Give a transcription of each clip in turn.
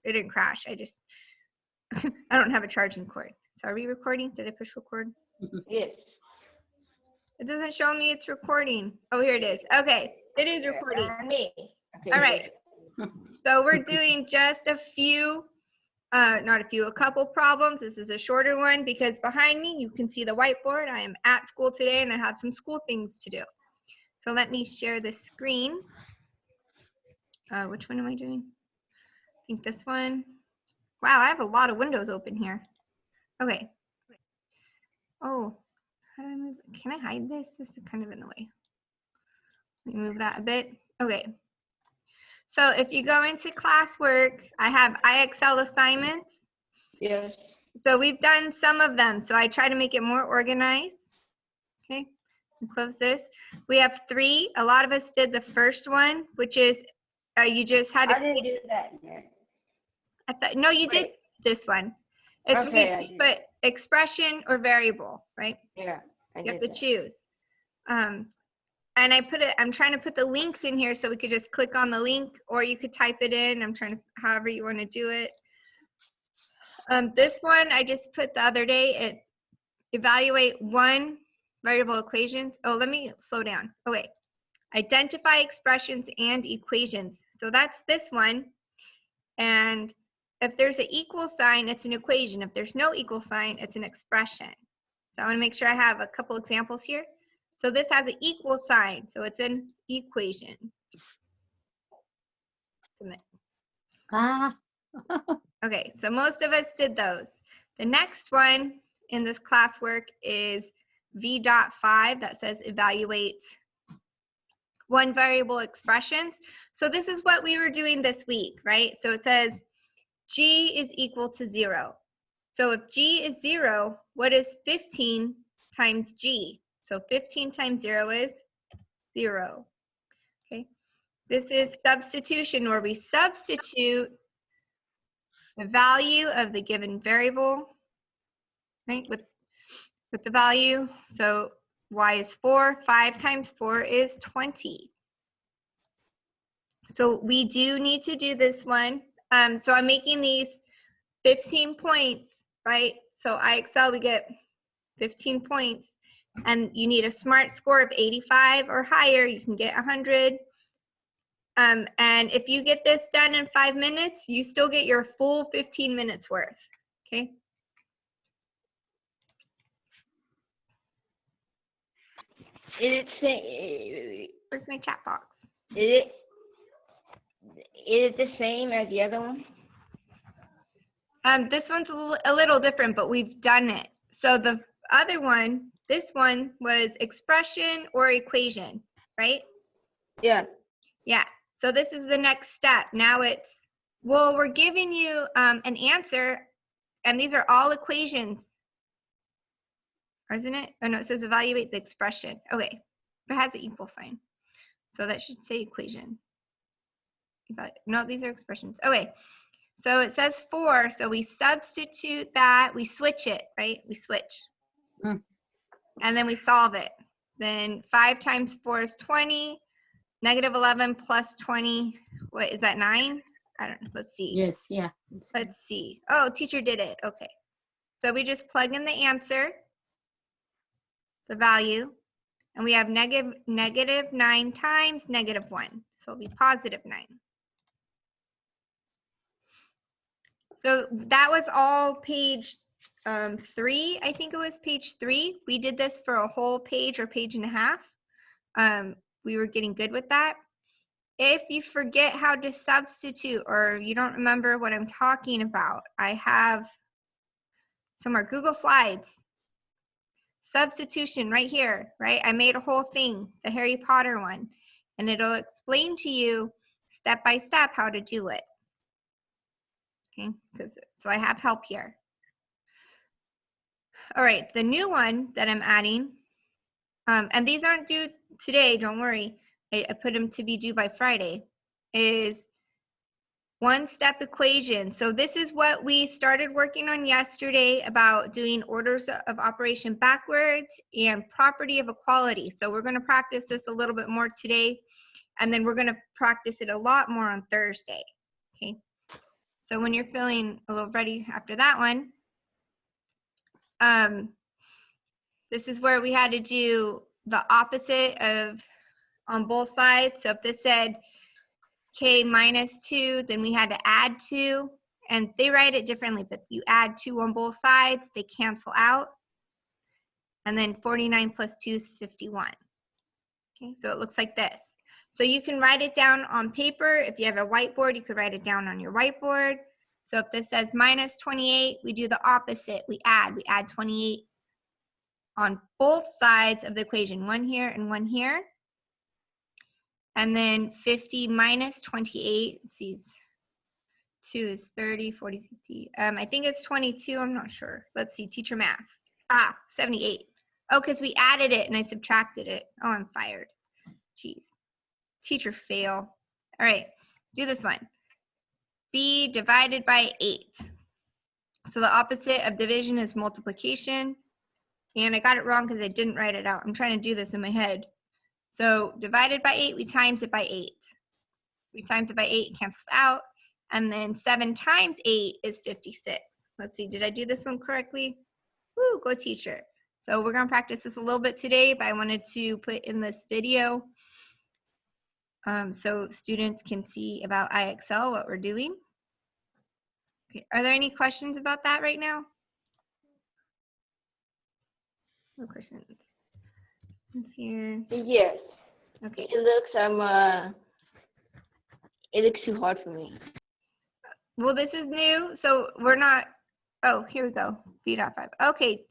it didn't crash. I just, I don't have a charging cord. So are we recording? Did I push record? Yes. It doesn't show me it's recording. Oh, here it is. Okay, it is recording. Me. Okay, All right. So we're doing just a few, not a few, a couple problems. This is a shorter one because behind me you can see the whiteboard. I am at school today and I have some school things to do. So let me share the screen. Which one am I doing? I think this one. Wow, I have a lot of windows open here. Okay. Oh, how do I move? Can I hide this? This is kind of in the way. Let me move that a bit. Okay. So if you go into classwork, I have IXL assignments. Yes. So we've done some of them. So I try to make it more organized. Okay, close this. We have 3. A lot of us did the first one, which is you just had to. I didn't do that yet. No, you did this one. It's Okay, where you put expression or variable, right? Yeah, You have to choose. And I put it, I'm trying to put the links in here so we could just click on the link, or you could type it in. I'm trying to, however you want to do it. This one I just put the other day. It evaluate 1 variable equations. Oh, let me slow down. Okay. Identify expressions and equations. So that's this one. And if there's an equal sign, it's an equation. If there's no equal sign, it's an expression. So I want to make sure I have a couple examples here. So this has an equal sign, so it's an equation. Submit. Okay, so most of us did those. The next one in this classwork is V.5 that says evaluate 1 variable expressions. So this is what we were doing this week, right? So it says G is equal to 0. So if G is 0, what is 15 times G? So 15 times 0 is 0. Okay. This is substitution, where we substitute the value of the given variable, right, with the value. So y is 4. 5 times 4 is 20. So we do need to do this one. So I'm making these 15 points, right? So IXL, we get 15 points. And you need a SMART score of 85 or higher. You can get 100. And if you get this done in 5 minutes, you still get your full 15 minutes worth, okay? Is it Where's my chat box? Is it the same as the other one? This one's a little different, but we've done it. So the other one, this one was expression or equation, right? Yeah. Yeah. So this is the next step. Now it's, well, we're giving you an answer, and these are all equations. Or isn't it? Oh no, it says evaluate the expression. Okay. It has an equal sign. So that should say equation. But no, these are expressions. Okay. So it says 4, so we substitute that, we switch it, right? We switch. And then we solve it. Then 5 times 4 is 20. Negative 11 plus 20, what is that, 9? I don't know, let's see. Yes, yeah. Let's see. Oh, teacher did it, okay. So we just plug in the answer, the value, and we have negative 9 times negative 1. So it'll be positive 9. So that was all page 3, I think it was page 3. We did this for a whole page or page and a half. We were getting good with that. If you forget how to substitute or you don't remember what I'm talking about, I have some more Google Slides. Substitution right here, right? I made a whole thing, the Harry Potter one, and it'll explain to you step by step how to do it. Okay, so I have help here. All right, the new one that I'm adding, and these aren't due today, don't worry. I put them to be due by Friday, is 1-step equation. So this is what we started working on yesterday about doing orders of operation backwards and property of equality. So we're going to practice this a little bit more today, and then we're going to practice it a lot more on Thursday. Okay. So when you're feeling a little ready after that one, this is where we had to do the opposite of on both sides. So if this said k minus 2, then we had to add 2. And they write it differently, but you add 2 on both sides, they cancel out. And then 49 plus 2 is 51. Okay, so it looks like this. So you can write it down on paper. If you have a whiteboard, you could write it down on your whiteboard. So if this says minus 28, we do the opposite. We add 28 on both sides of the equation, one here and one here. And then 50 minus 28, let's see, 2 is 30, 40, 50. I think it's 22, I'm not sure. Let's see, teacher math. 78. Oh, because we added it and I subtracted it. Oh, I'm fired. Jeez. Teacher fail. All right, do this one. B divided by 8. So the opposite of division is multiplication. And I got it wrong because I didn't write it out. I'm trying to do this in my head. So divided by 8, we times it by 8. We times it by 8, it cancels out. And then 7 times 8 is 56. Let's see, did I do this one correctly? Woo, go teacher. So we're going to practice this a little bit today, but I wanted to put in this video so students can see about IXL, what we're doing. Okay, are there any questions about that right now? No questions. It's here. Yes. Okay. It looks too hard for me. Well, this is new, so we're not. Oh, here we go. B.5. Okay.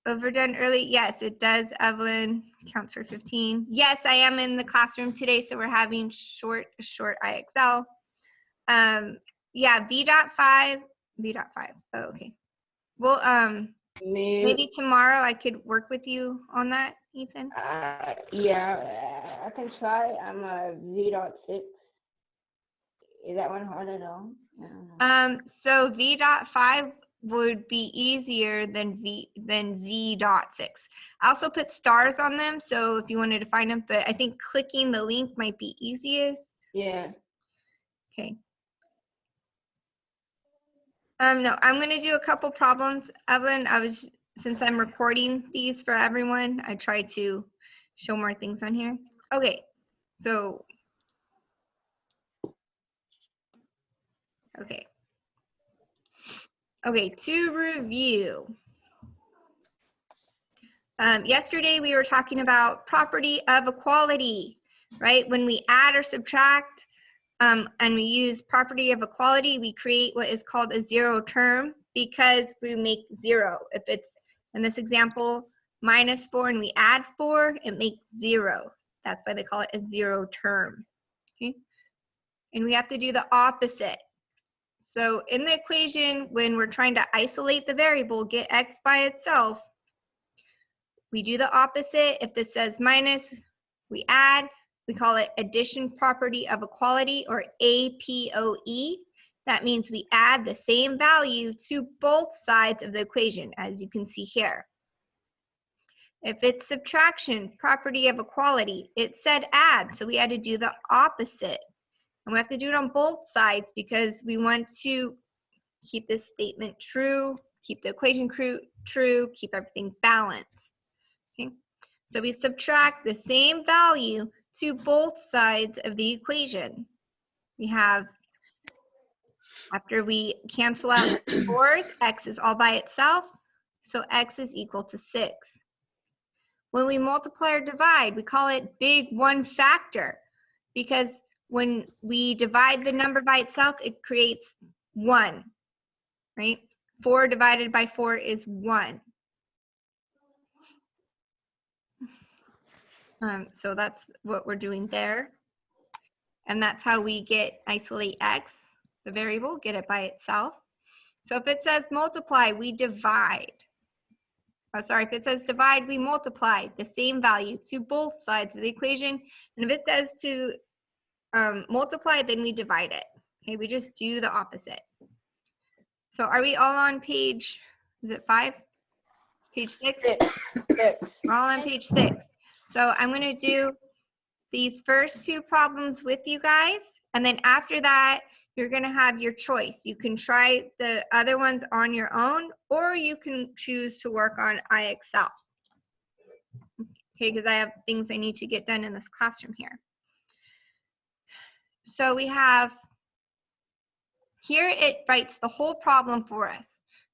Overdone early. Yes, it does. Evelyn counts for 15. Yes, I am in the classroom today, so we're having short IXL. Yeah, V.5. Oh, okay. Well, maybe tomorrow I could work with you on that, Ethan. Yeah, I can try. I'm a V.6. Is that one hard at all? I don't know. So V.5 would be easier than Z.6. I also put stars on them, so if you wanted to find them, but I think clicking the link might be easiest. Yeah. Okay. No, I'm gonna do a couple problems. Evelyn, since I'm recording these for everyone, I try to show more things on here. Okay, so, okay. Okay, to review. Yesterday we were talking about property of equality, right? When we add or subtract and we use property of equality, we create what is called a zero term because we make 0. If it's, in this example, minus 4 and we add 4, it makes 0. That's why they call it a zero term, okay? And we have to do the opposite. So in the equation, when we're trying to isolate the variable, get x by itself, we do the opposite. If this says minus, we add. We call it addition property of equality, or APOE. That means we add the same value to both sides of the equation, as you can see here. If it's subtraction, property of equality, it said add, so we had to do the opposite. And we have to do it on both sides because we want to keep this statement true, keep the equation true, keep everything balanced. Okay? So we subtract the same value to both sides of the equation. We have, after we cancel out 4's, x is all by itself, so x is equal to 6. When we multiply or divide, we call it big one factor because when we divide the number by itself, it creates 1, right? 4 divided by 4 is 1. So that's what we're doing there. And that's how we isolate x, the variable, get it by itself. So if it says multiply, we divide. Oh, sorry, if it says divide, we multiply the same value to both sides of the equation. And if it says to multiply, then we divide it. Okay, we just do the opposite. So are we all on page, is it 5? Page 6? Yes. We're all on page 6. So I'm going to do these first 2 problems with you guys. And then after that, you're going to have your choice. You can try the other ones on your own, or you can choose to work on IXL. Okay, because I have things I need to get done in this classroom here. So we have, here it writes the whole problem for us.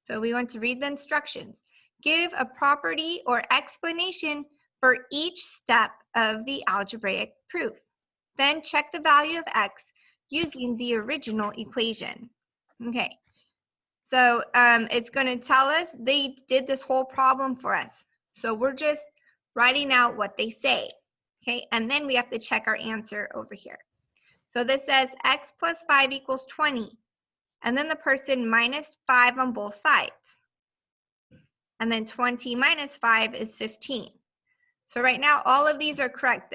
So we want to read the instructions. Give a property or explanation for each step of the algebraic proof. Then check the value of x using the original equation. Okay, so it's going to tell us they did this whole problem for us. So we're just writing out what they say. Okay, and then we have to check our answer over here. So this says x plus 5 equals 20. And then the person minus 5 on both sides. And then 20 minus 5 is 15. So right now, all of these are correct.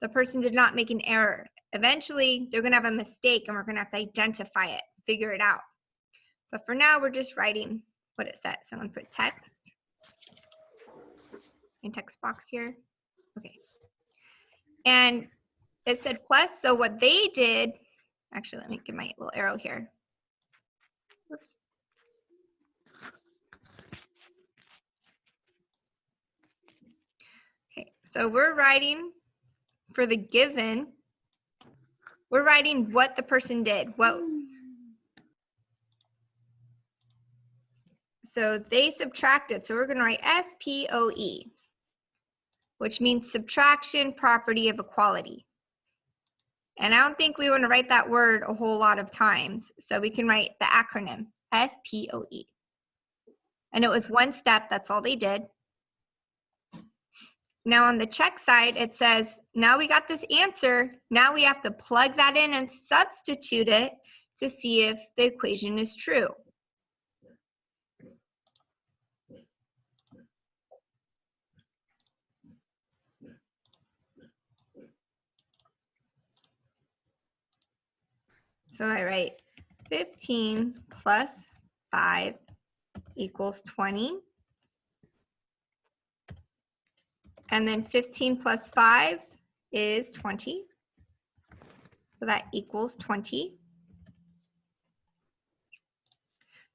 The person did not make an error. Eventually, they're going to have a mistake, and we're going to have to identify it, figure it out. But for now, we're just writing what it says. So I'm going to put text in text box here. Okay. And it said plus, so what they did, actually, let me get my little arrow here. Whoops. Okay, so we're writing for the given, we're writing what the person did. So they subtracted, so we're going to write SPOE, which means subtraction property of equality. And I don't think we want to write that word a whole lot of times, so we can write the acronym SPOE. And it was one step, that's all they did. Now on the check side, it says, now we got this answer, now we have to plug that in and substitute it to see if the equation is true. So I write 15 plus 5 equals 20. And then 15 plus 5 is 20. So that equals 20.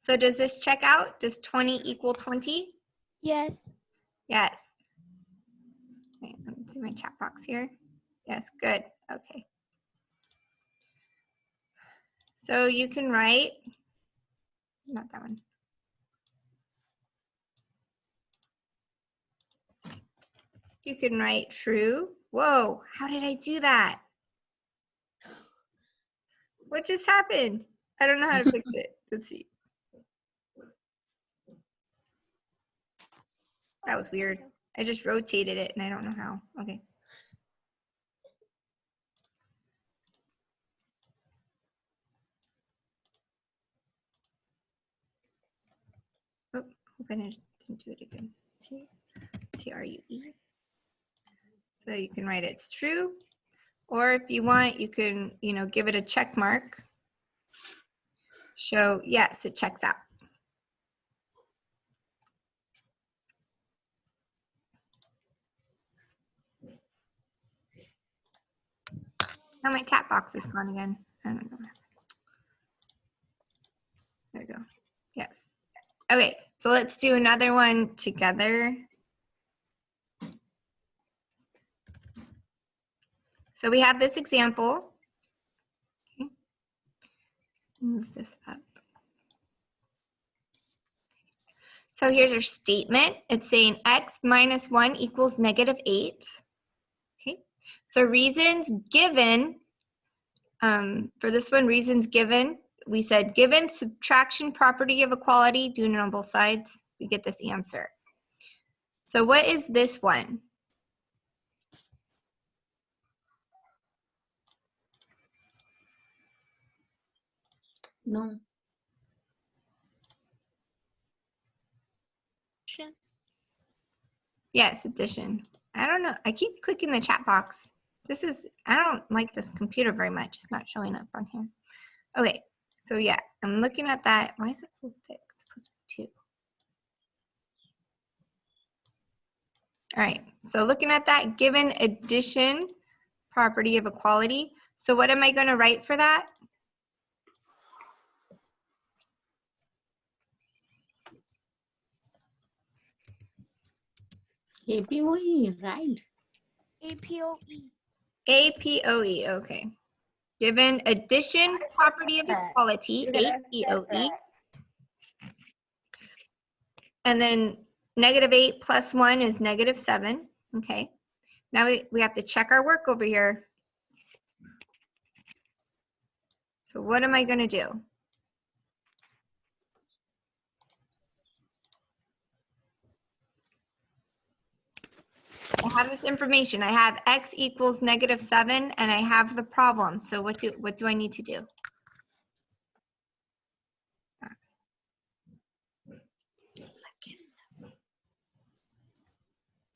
So does this check out? Does 20 equal 20? Yes. Yes. Wait, let me see my chat box here. Yes, good. Okay. So you can write, not that one. You can write true. Whoa, how did I do that? What just happened? I don't know how to fix it. Let's see. That was weird. I just rotated it and I don't know how. Okay. Oh, hope I didn't do it again. T-R-U-E. So you can write it's true, or if you want, you can, give it a check mark. Show, yes, it checks out. Now my chat box is gone again. I don't know. There we go. Yes. Okay, so let's do another one together. So we have this example. Okay. Move this up. So here's our statement. It's saying x minus 1 equals negative 8. Okay. So reasons given, for this one, reasons given, we said given subtraction property of equality, doing it on both sides, we get this answer. So what is this one? No. Yes, addition. I don't know. I keep clicking the chat box. I don't like this computer very much. It's not showing up on here. Okay, so yeah, I'm looking at that. Why is it so thick? It's supposed to be 2. All right, so looking at that given addition property of equality. So what am I going to write for that? APOE, right? APOE. APOE, okay. Given addition property of That. equality, You gotta accept APOE, that. and then -8 plus 1 is -7, okay. Now we have to check our work over here. So what am I going to do? I have this information. I have x equals -7, and I have the problem. So what do I need to do?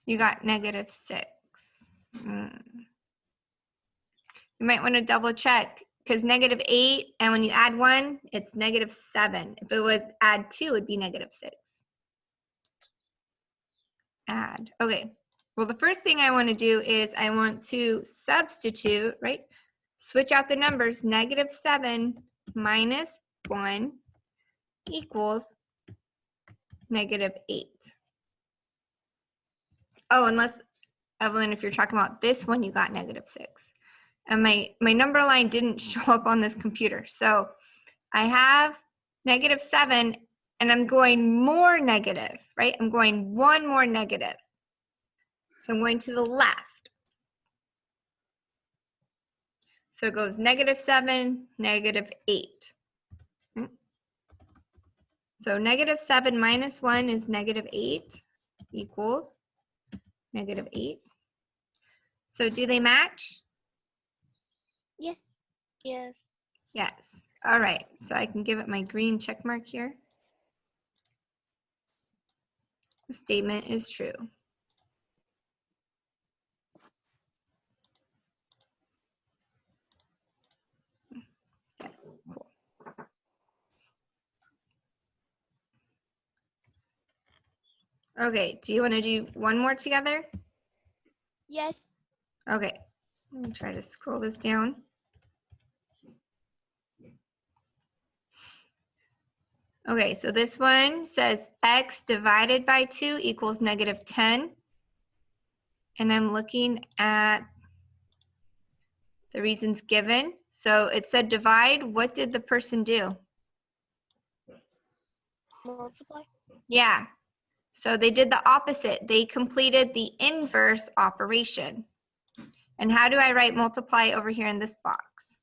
You got -6. You might want to double check because -8, and when you add 1, it's -7. If it was add 2, it'd be -6. Add. Okay. Well, the first thing I want to do is I want to substitute, right? Switch out the numbers. -7 minus 1 equals -8. Oh, unless, Evelyn, if you're talking about this one, you got -6. And my number line didn't show up on this computer. So I have -7, and I'm going more negative, right? I'm going one more negative. So I'm going to the left. So it goes -7, -8. So -7 minus 1 is -8 equals -8. So do they match? Yes. Yes. Yes. All right. So I can give it my green check mark here. The statement is true. Yeah, cool. Okay, do you want to do one more together? Yes. Okay, let me try to scroll this down. Okay, so this one says x divided by 2 equals -10. And I'm looking at the reasons given. So it said divide. What did the person do? Multiply. Yeah. So they did the opposite. They completed the inverse operation. And how do I write multiply over here in this box?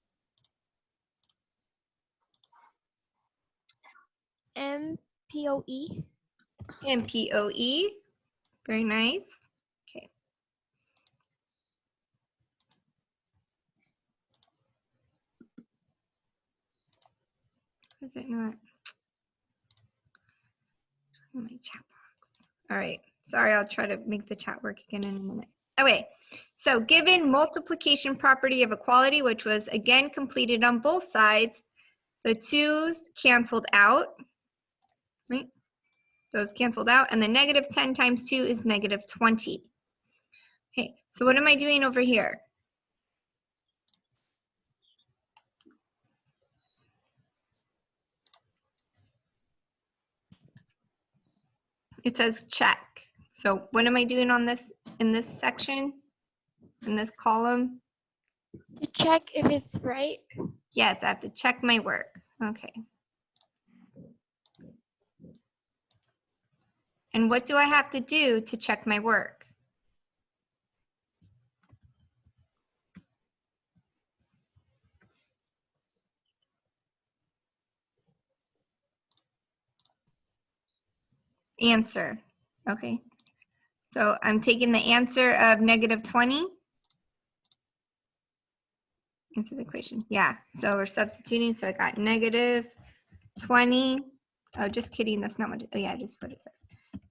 MPOE. MPOE. Very nice. Okay. Is it not? Oh, my chat box. All right. Sorry, I'll try to make the chat work again in a minute. Okay. So given multiplication property of equality, which was again completed on both sides, the 2's canceled out, right? Those canceled out, and the -10 times 2 is -20. Okay, so what am I doing over here? It says check. So what am I doing on this, in this section, in this column? To check if it's right. Yes, I have to check my work. Okay. And what do I have to do to check my work? Answer. Okay. So I'm taking the answer of -20. Answer the equation. Yeah. So we're substituting. So I got -20. Oh, just kidding. That's not what. Oh, yeah, just what it says.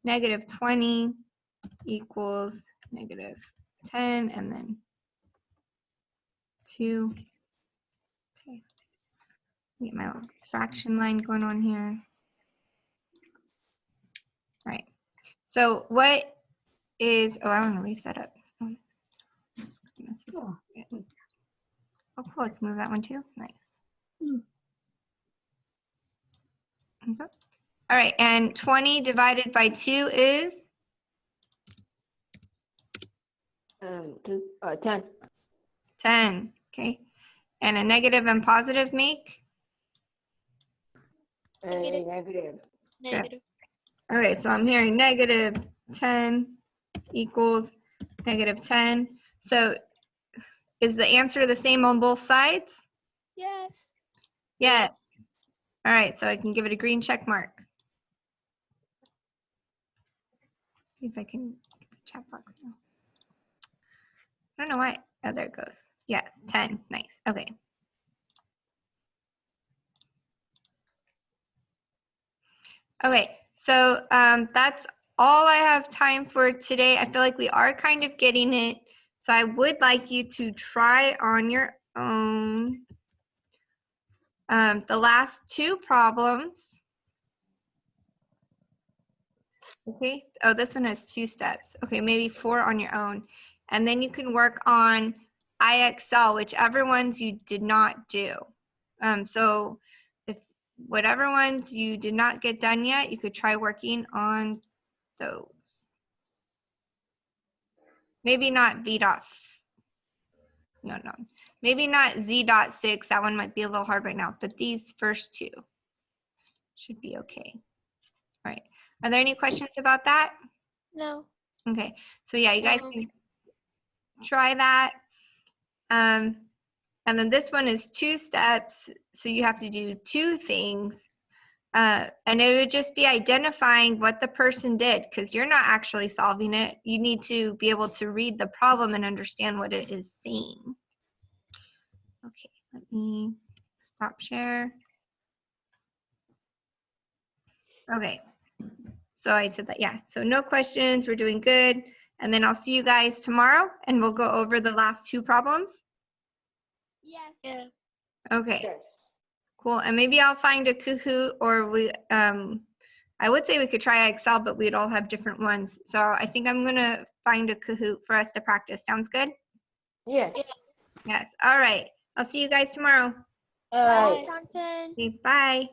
-20 equals -10, and then 2. Okay. Get my little fraction line going on here. All right. So what is? Oh, I want to reset up. Oh. Oh, cool. I can move that one too. Nice. Hmm. Okay. All right. And 20 divided by 2 is? 10. 10. Okay. And a negative and positive make? Negative. Negative. Negative. Okay, so I'm hearing negative 10 equals negative 10. So is the answer the same on both sides? Yes. Yes. All right, so I can give it a green check mark. See if I can get the chat box now. I don't know why. Oh, there it goes. Yes, 10. Nice. Okay. Okay, so that's all I have time for today. I feel like we are kind of getting it. So I would like you to try on your own the last 2 problems. Okay. Oh, this one has 2 steps. Okay, maybe 4 on your own. And then you can work on IXL, whichever ones you did not do. So if whatever ones you did not get done yet, you could try working on those. Maybe not V dot. No. Maybe not Z dot 6. That one might be a little hard right now, but these first 2 should be okay. All right. Are there any questions about that? No. Okay. So yeah, you guys No. can try that. And then this one is 2 steps. So you have to do 2 things. And it would just be identifying what the person did, because you're not actually solving it. You need to be able to read the problem and understand what it is saying. Okay, let me stop share. Okay, so I said that, yeah. So no questions, we're doing good. And then I'll see you guys tomorrow and we'll go over the last 2 problems. Yes. Yeah. Okay. Yes. Cool, and maybe I'll find a Kahoot, or I would say we could try Excel, but we'd all have different ones. So I think I'm gonna find a Kahoot for us to practice. Sounds good? Yes. Yes, all right. I'll see you guys tomorrow. All Bye, right. Miss Johnson. Okay, bye.